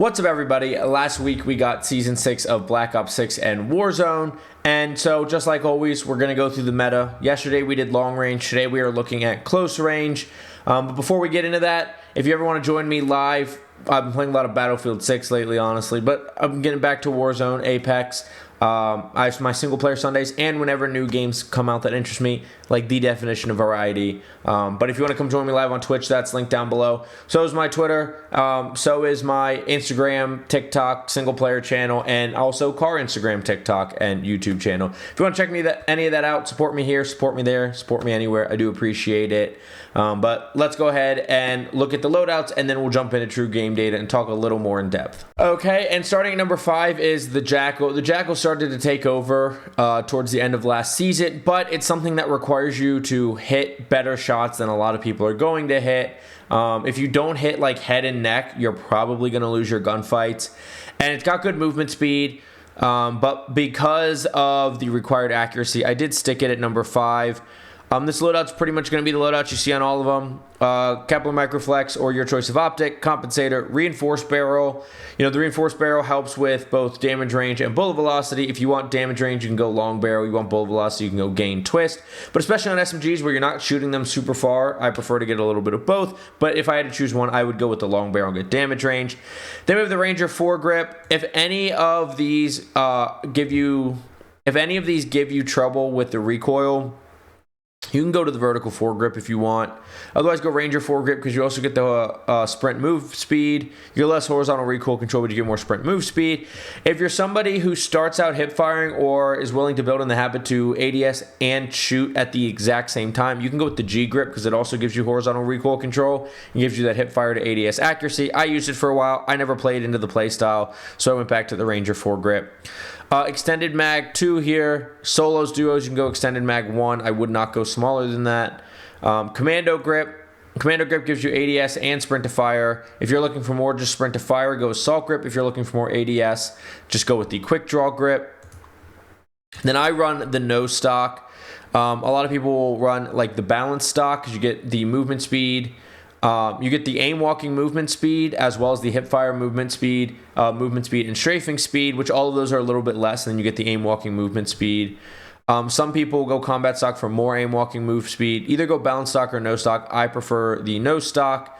What's up, everybody? Last week we got Season 6 of Black Ops 6 and Warzone, and so just like always, we're going to go through the meta. Yesterday we did long range, today we are looking at close range. But before we get into that, if you ever want to join me live, I've been playing a lot of Battlefield 6 lately, honestly, but I'm getting back to Warzone, Apex. I have my single player Sundays, and whenever new games come out that interest me, like the definition of variety. But if you want to come join me live on Twitch, that's linked down below. So is my Twitter, so is my Instagram, TikTok, single player channel, and also car Instagram, TikTok, and YouTube channel. If you want to check any of that out, support me here, support me there, support me anywhere. I do appreciate it. But let's go ahead and look at the loadouts, and then we'll jump into true game data and talk a little more in depth. Okay, and starting at number 5 is the Jackal. The Jackal started to take over towards the end of last season, but it's something that requires you to hit better shots than a lot of people are going to hit. If you don't hit like head and neck, you're probably going to lose your gunfights. And it's got good movement speed, but because of the required accuracy, I did stick it at number 5. This loadout's pretty much going to be the loadout you see on all of them. Kepler Microflex or your choice of optic, compensator, reinforced barrel. You know, the reinforced barrel helps with both damage range and bullet velocity. If you want damage range, you can go long barrel. You want bullet velocity, you can go gain twist. But especially on SMGs where you're not shooting them super far, I prefer to get a little bit of both. But if I had to choose one, I would go with the long barrel and get damage range. Then we have the Ranger foregrip. If any of these give you trouble with the recoil, you can go to the vertical foregrip if you want. Otherwise, go Ranger foregrip because you also get the sprint move speed. You get less horizontal recoil control, but you get more sprint move speed. If you're somebody who starts out hip firing or is willing to build in the habit to ADS and shoot at the exact same time, you can go with the G grip because it also gives you horizontal recoil control and gives you that hip fire to ADS accuracy. I used it for a while. I never played into the playstyle, so I went back to the Ranger foregrip. Extended mag 2 here. Solos, duos, you can go extended mag 1. I would not go smaller than that. Commando grip. Commando grip gives you ADS and sprint to fire. If you're looking for more just sprint to fire, go assault grip. If you're looking for more ADS, just go with the quick draw grip. Then I run the no stock. A lot of people will run like the balance stock because you get the movement speed. You get the aim walking movement speed as well as the hip fire movement speed and strafing speed, which all of those are a little bit less, and then you get the aim walking movement speed. Some people go combat stock for more aim walking move speed. Either go balance stock or no stock. I prefer the no stock.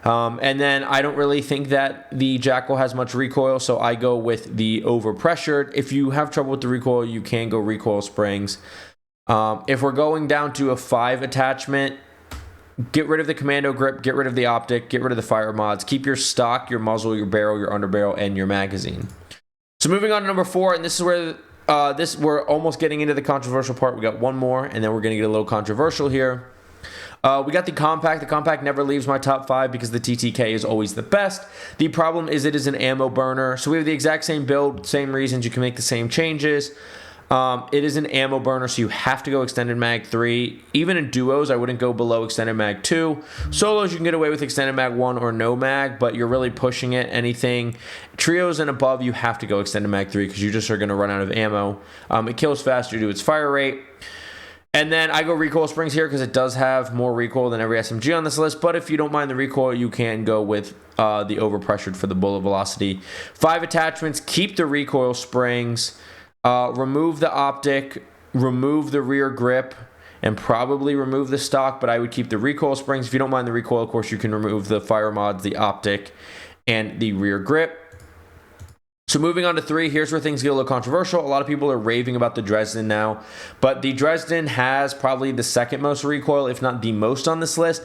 And then I don't really think that the Jackal has much recoil, so I go with the overpressured. If you have trouble with the recoil, you can go recoil springs. If we're going down to a 5 attachment, get rid of the commando grip, get rid of the optic, get rid of the fire mods. Keep your stock, your muzzle, your barrel, your underbarrel, and your magazine. So moving on to number 4, and this is where we're almost getting into the controversial part. We got one more, and then we're going to get a little controversial here. We got the compact. The compact never leaves my top 5 because the TTK is always the best. The problem is it is an ammo burner. So we have the exact same build, same reasons. You can make the same changes. It is an ammo burner, so you have to go extended mag 3. Even in duos, I wouldn't go below extended mag 2. Solos, you can get away with extended mag 1 or no mag, but you're really pushing it. Anything trios and above, you have to go extended mag 3 because you just are going to run out of ammo. It kills faster due to its fire rate. And then I go recoil springs here because it does have more recoil than every SMG on this list. But if you don't mind the recoil, you can go with the overpressured for the bullet velocity. 5 attachments, keep the recoil springs. Remove the optic, remove the rear grip, and probably remove the stock, but I would keep the recoil springs. If you don't mind the recoil, of course, you can remove the fire mods, the optic, and the rear grip. So moving on to 3, here's where things get a little controversial. A lot of people are raving about the Dresden now, but the Dresden has probably the second most recoil, if not the most on this list,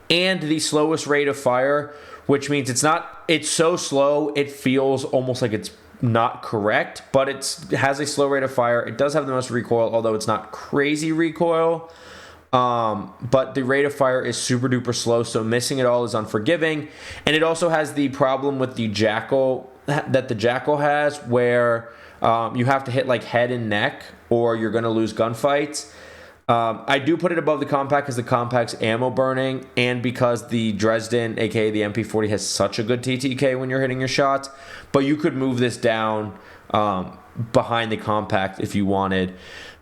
and the slowest rate of fire, which means it's so slow, it feels almost like it's not correct, but it has a slow rate of fire. It does have the most recoil, although it's not crazy recoil. But the rate of fire is super duper slow, so missing it all is unforgiving. And it also has the problem with the Jackal that the Jackal has, where you have to hit like head and neck, or you're going to lose gunfights. I do put it above the compact because the compact's ammo burning, and because the Dresden, aka the MP40, has such a good TTK when you're hitting your shots. But you could move this down behind the compact if you wanted.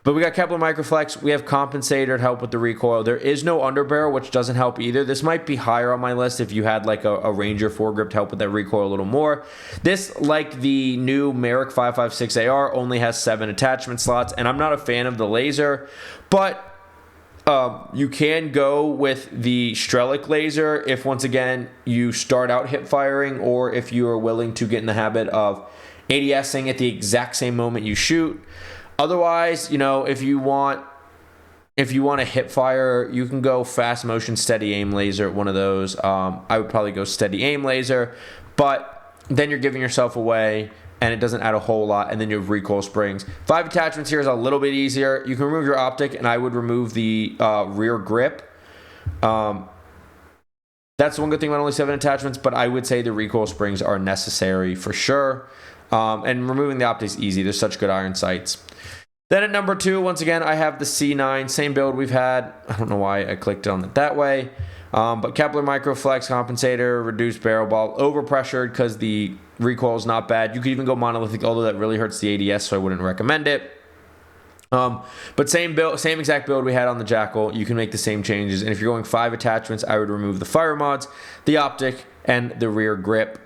But we got Kepler Microflex. We have Compensator to help with the recoil. There is no underbarrel, which doesn't help either. This might be higher on my list if you had like a Ranger foregrip to help with that recoil a little more. This, like the new Merrick 556 AR, only has 7 attachment slots, and I'm not a fan of the laser, but you can go with the Strelic laser if, once again, you start out hip firing, or if you are willing to get in the habit of ADSing at the exact same moment you shoot. Otherwise, you know, if you want to hip fire, you can go fast motion steady aim laser, one of those. I would probably go steady aim laser, but then you're giving yourself away and it doesn't add a whole lot, and then you have recoil springs. 5 attachments here is a little bit easier. You can remove your optic, and I would remove the rear grip. That's the one good thing about only 7 attachments, but I would say the recoil springs are necessary for sure. And removing the optic is easy. There's such good iron sights. Then at number 2, once again, I have the C9, same build we've had. I don't know why I clicked on it that way. But Kepler Microflex, Compensator, reduced barrel ball, overpressured because the recoil is not bad. You could even go monolithic, although that really hurts the ADS, so I wouldn't recommend it. But same build, same exact build we had on the Jackal. You can make the same changes. And if you're going 5 attachments, I would remove the fire mods, the optic, and the rear grip.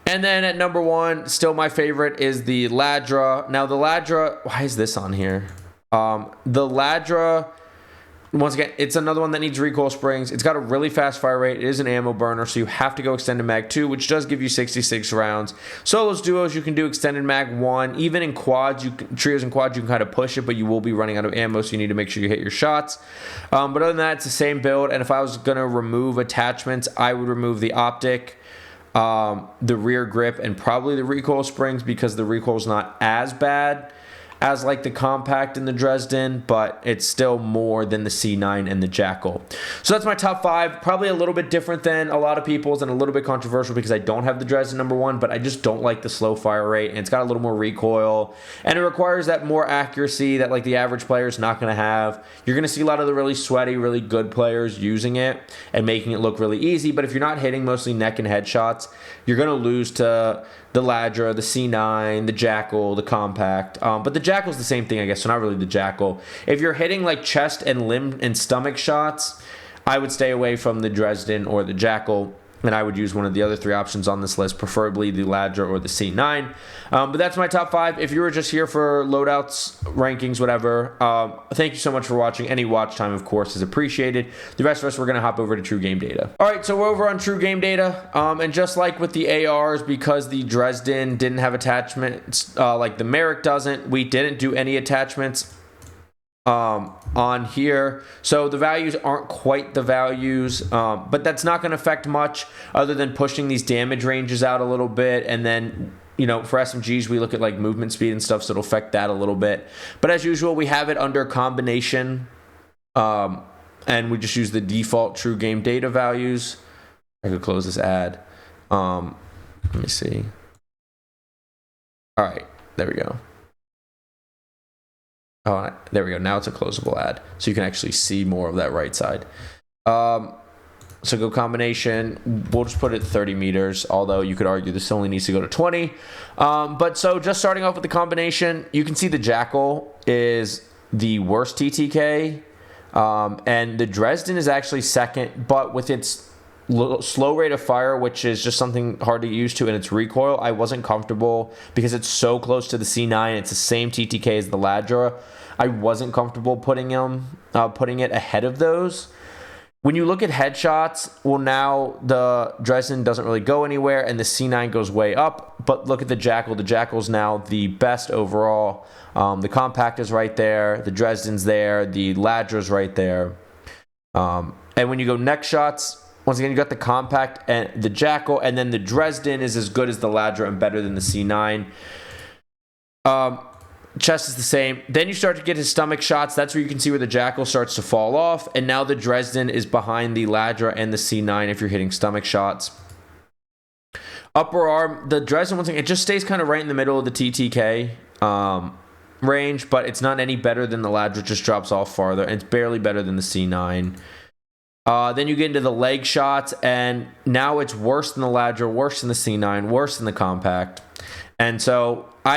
And then at number 1, still my favorite, is the Ladra. Now the Ladra, why is this on here? The Ladra, once again, it's another one that needs recoil springs. It's got a really fast fire rate. It is an ammo burner, so you have to go extended mag 2, which does give you 66 rounds. Solos, duos, you can do extended mag 1. Even in quads, trios and quads, you can kind of push it, but you will be running out of ammo, so you need to make sure you hit your shots. But other than that, it's the same build. And if I was going to remove attachments, I would remove the optic, the rear grip, and probably the recoil springs, because the recoil is not as bad as like the compact and the Dresden, but it's still more than the C9 and the Jackal. So that's my top 5. Probably a little bit different than a lot of people's and a little bit controversial because I don't have the Dresden number 1, but I just don't like the slow fire rate, and it's got a little more recoil, and it requires that more accuracy that like the average player is not going to have. You're going to see a lot of the really sweaty, really good players using it and making it look really easy, but if you're not hitting mostly neck and head shots, you're going to lose to the Ladra, the C9, the Jackal, the compact. But the Jackal's the same thing, I guess, so not really the Jackal. If you're hitting like chest and limb and stomach shots, I would stay away from the Dresden or the Jackal, and I would use one of the other 3 options on this list, preferably the Ladra or the C9. But that's my top 5. If you were just here for loadouts, rankings, whatever, thank you so much for watching. Any watch time, of course, is appreciated. The rest of us, we're going to hop over to True Game Data. All right, so we're over on True Game Data. And just like with the ARs, because the Dresden didn't have attachments like the Merrick doesn't, we didn't do any attachments on here, so the values aren't quite the values, but that's not going to affect much other than pushing these damage ranges out a little bit. And then, you know, for SMGs we look at like movement speed and stuff, so it'll affect that a little bit. But as usual, we have it under combination, and we just use the default True Game Data values. I could close this ad. Let me see. All right, there we go. Oh, there we go. Now it's a closable ad, so you can actually see more of that right side. So go combination. We'll just put it 30 meters, although you could argue this only needs to go to 20. But so just starting off with the combination, you can see the Jackal is the worst TTK, and the Dresden is actually second, but with its slow rate of fire, which is just something hard to get used to, and its recoil, I wasn't comfortable because it's so close to the C9. It's the same TTK as the Ladra. I wasn't comfortable putting it ahead of those. When you look at headshots, well, now the Dresden doesn't really go anywhere, and the C9 goes way up. But look at the Jackal. The Jackal's now the best overall. The compact is right there. The Dresden's there. The Ladra's right there. And when you go neck shots, once again, you got the compact and the Jackal, and then the Dresden is as good as the Ladra and better than the C9. Chest is the same. Then you start to get his stomach shots. That's where you can see where the Jackal starts to fall off. And now the Dresden is behind the Ladra and the C9 if you're hitting stomach shots. Upper arm, the Dresden, once again, it just stays kind of right in the middle of the TTK range, but it's not any better than the Ladra. It just drops off farther, and it's barely better than the C9. Then you get into the leg shots, and now it's worse than the Ladra, worse than the C9, worse than the compact. And so the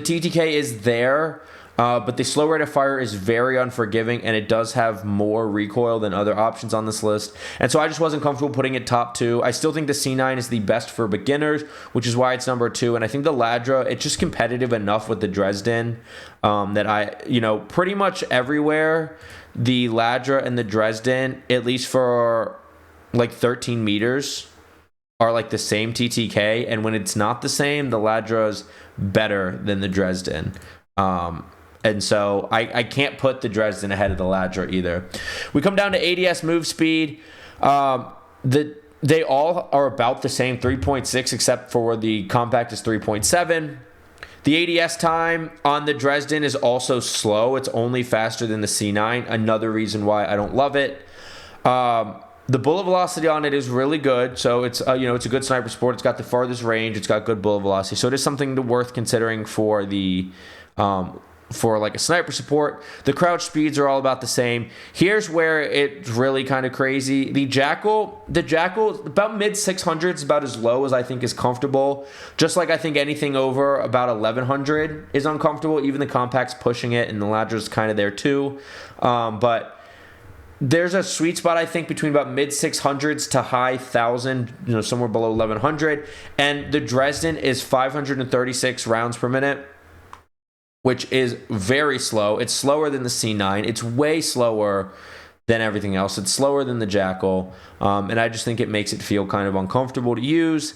TTK is there, but the slow rate of fire is very unforgiving, and it does have more recoil than other options on this list. And so I just wasn't comfortable putting it top 2. I still think the C9 is the best for beginners, which is why it's number 2. And I think the Ladra, it's just competitive enough with the Dresden that I, pretty much everywhere, the Ladra and the Dresden, at least for like 13 meters, are like the same TTK. And when it's not the same, the Ladra's better than the Dresden. And so I can't put the Dresden ahead of the Ladra either. We come down to ADS move speed. They all are about the same, 3.6, except for the compact is 3.7. The ADS time on the Dresden is also slow. It's only faster than the C9. Another reason why I don't love it. The bullet velocity on it is really good. So it's it's a good sniper sport. It's got the farthest range. It's got good bullet velocity. So it is something worth considering for the for like a sniper support. The crouch speeds are all about the same. Here's where it's really kind of crazy. The Jackal about mid 600s, about as low as I think is comfortable. Just like I think anything over about 1100 is uncomfortable. Even the compact's pushing it, and the Ladra's kind of there too. But there's a sweet spot, I think, between about mid 600s to high 1000, somewhere below 1100. And the Dresden is 536 rounds per minute, which is very slow. It's slower than the C9. It's way slower than everything else. It's slower than the Jackal. And I just think it makes it feel kind of uncomfortable to use.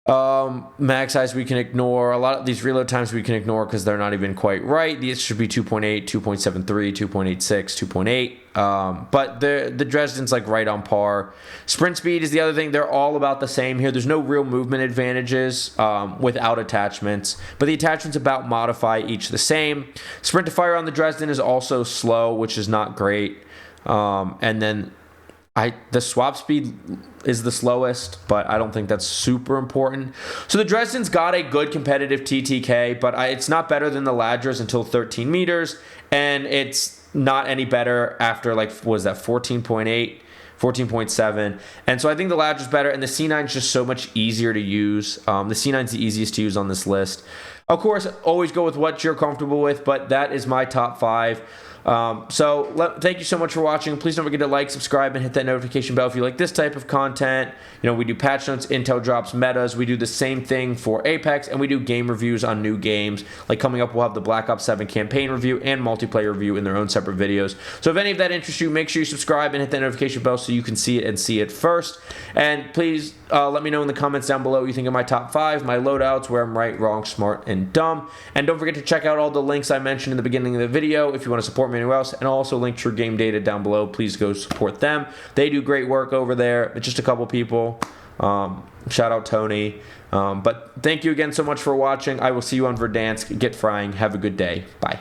Mag size we can ignore. A lot of these reload times we can ignore because they're not even quite right. These should be 2.8, 2.73, 2.86, 2.8. But the Dresden's like right on par. Sprint speed is the other thing. They're all about the same here. There's no real movement advantages without attachments. But the attachments about modify each the same. Sprint to fire on the Dresden is also slow, which is not great. And then the swap speed is the slowest, but I don't think that's super important. So the Dresden's got a good competitive TTK, but it's not better than the Ladra's until 13 meters, and it's not any better after, like, what was that, 14.8, 14.7. And so I think the Ladra's better, and the C9's just so much easier to use. The C9's the easiest to use on this list. Of course, always go with what you're comfortable with, but that is my top 5. Thank you so much for watching. Please don't forget to like, subscribe, and hit that notification bell if you like this type of content. We do patch notes, intel drops, metas. We do the same thing for Apex, and we do game reviews on new games. Like coming up, we'll have the Black Ops 7 campaign review and multiplayer review in their own separate videos. So if any of that interests you, make sure you subscribe and hit that notification bell so you can see it and see it first. And please let me know in the comments down below what you think of my top 5, my loadouts, where I'm right, wrong, smart, and dumb. And don't forget to check out all the links I mentioned in the beginning of the video if you want to support me anywhere else, and I'll also link True Game Data down below. Please go support them. They do great work over there. It's just a couple people. Shout out Tony. But thank you again so much for watching. I will see you on Verdansk. Get frying. Have a good day. Bye.